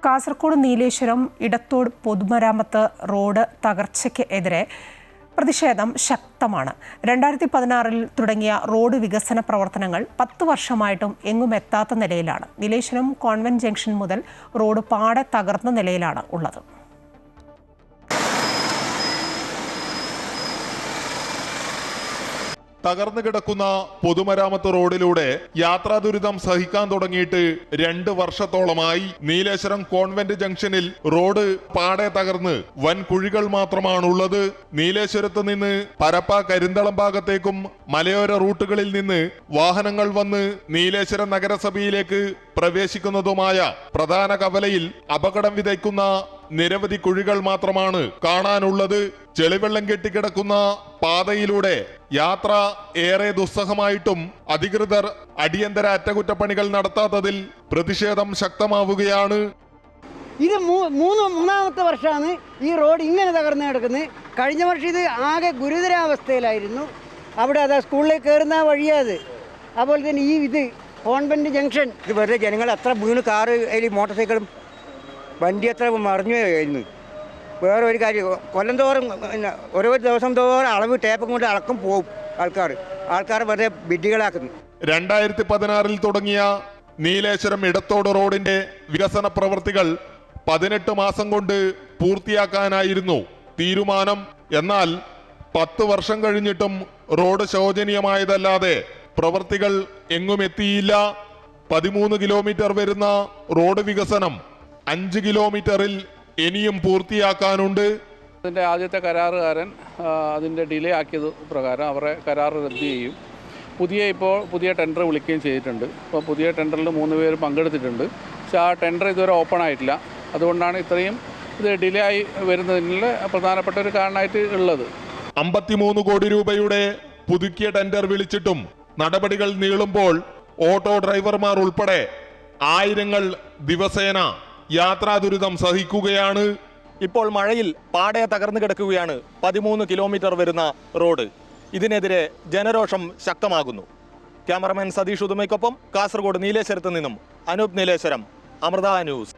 കാസർഗോഡ് നീലേശ്വരം ഇടത്തോട് പൊതുമരാമത്ത് റോഡ് തകർച്ചയ്ക്ക് എതിരെ പ്രതിഷേധം ശക്തമാണ്. 2016 തുടങ്ങിയ റോഡ് വികസന പ്രവർത്തനങ്ങൾ 10 വർഷമായിട്ടും എങ്ങും എത്താത്ത നിലയിലാണ്. നീലേശ്വരം കോൺവെന്റ് ജംഗ്ഷൻ മുതൽ റോഡ് പാടെ തകർന്ന നിലയിലാണ് ഉള്ളത്. തകർന്നു കിടക്കുന്ന പൊതുമരാമത്ത് റോഡിലൂടെ യാത്രാ ദുരിതം സഹിക്കാൻ തുടങ്ങിയിട്ട് 2 വർഷത്തോളമായി. നീലേശ്വരം കോൺവെന്റ് ജംഗ്ഷനിൽ റോഡ് പാടെ തകർന്ന് വൻ കുഴികൾ മാത്രമാണുള്ളത്. നീലേശ്വരത്ത് നിന്ന് പരപ്പ കരിന്തളം ഭാഗത്തേക്കും മലയോര റൂട്ടുകളിൽ നിന്ന് വാഹനങ്ങൾ വന്ന് നീലേശ്വരം നഗരസഭയിലേക്ക് പ്രവേശിക്കുന്നതുമായ പ്രധാന കവലയിൽ അപകടം വിതയ്ക്കുന്ന നിരവധി കുഴികൾ മാത്രമാണ് കാണാനുള്ളത്. ചെളിവെള്ളം കെട്ടിക്കിടക്കുന്ന പാതയിലൂടെ യാത്ര ഏറെ ദുസ്സഹമായിട്ടും അധികൃതർ അടിയന്തര അറ്റകുറ്റപ്പണികൾ നടത്താത്തതിൽ പ്രതിഷേധം ശക്തമാവുകയാണ്. ഇത് മൂന്നാമത്തെ വർഷമാണ് ഈ റോഡ് ഇങ്ങനെ തകർന്നു കിടക്കുന്നത്. കഴിഞ്ഞ വർഷം ഇത് ആകെ ഗുരുതരാവസ്ഥയിലായിരുന്നു. അവിടെ അതാ സ്കൂളിലേക്ക് കയറുന്ന വഴിയത്. അതുപോലെ തന്നെ ഇത് കോൺവെന്റ് ജംഗ്ഷൻ ഇത് വെറുതെ ജനങ്ങൾ അത്ര വീണ് കാറ് അതിൽ മോട്ടോർ സൈക്കിളും വണ്ടി അത്ര മറിഞ്ഞു കഴിഞ്ഞു. വേറെ ഒരു കാര്യം, കൊല്ലം തോറും ഓരോ ദിവസം തോറും അളവ് ടേപ്പും കൊണ്ട് അളക്കം പോവും ആൾക്കാർ വെറുതെ വിഡ്ഢികളാക്കുന്നു. 2016 തുടങ്ങിയ നീലേശ്വരം ഇടത്തോട് റോഡിന്റെ വികസന പ്രവൃത്തികൾ 18 മാസം കൊണ്ട് പൂർത്തിയാക്കാനായിരുന്നു തീരുമാനം. എന്നാൽ 10 വർഷം കഴിഞ്ഞിട്ടും റോഡ് ശോചനീയമായതല്ലാതെ പ്രവൃത്തികൾ എങ്ങും എത്തിയില്ല. 13 കിലോമീറ്റർ വരുന്ന റോഡ് വികസനം 5 കിലോമീറ്ററിൽ ഇനിയും പൂർത്തിയാക്കാനുണ്ട്. അതിൻ്റെ ആദ്യത്തെ കരാറുകാരൻ അതിൻ്റെ ഡിലേ ആക്കിയത് പ്രകാരം അവരെ കരാർ റദ്ദ് ചെയ്യും. പുതിയ ടെൻഡർ വിളിക്കുകയും ചെയ്തിട്ടുണ്ട്. അപ്പോൾ പുതിയ ടെൻഡറിൽ 3 പേര് പങ്കെടുത്തിട്ടുണ്ട്. പക്ഷേ ആ ടെൻഡർ ഇതുവരെ ഓപ്പൺ ആയിട്ടില്ല. അതുകൊണ്ടാണ് ഇത്രയും ഇത് ഡിലേ ആയി വരുന്നതിനുള്ള പ്രധാനപ്പെട്ട ഒരു കാരണമായിട്ട് ഉള്ളത്. 53 കോടി രൂപയുടെ പുതുക്കിയ ടെൻഡർ വിളിച്ചിട്ടും നടപടികൾ നീളുമ്പോൾ ഓട്ടോ ഡ്രൈവർമാർ ഉൾപ്പെടെ ആയിരങ്ങൾ ദിവസേന യാത്രാ ദുരിതം സഹിക്കുകയാണ്. ഇപ്പോൾ മഴയിൽ പാടെ തകർന്നു കിടക്കുകയാണ് 13 കിലോമീറ്റർ വരുന്ന റോഡ്. ഇതിനെതിരെ ജനരോഷം ശക്തമാകുന്നു. ക്യാമറമാൻ സതീഷ് ഉദുമയ്ക്കൊപ്പം കാസർഗോഡ് നീലേശ്വരത്ത് നിന്നും അനൂപ് നീലേശ്വരം, അമൃത ന്യൂസ്.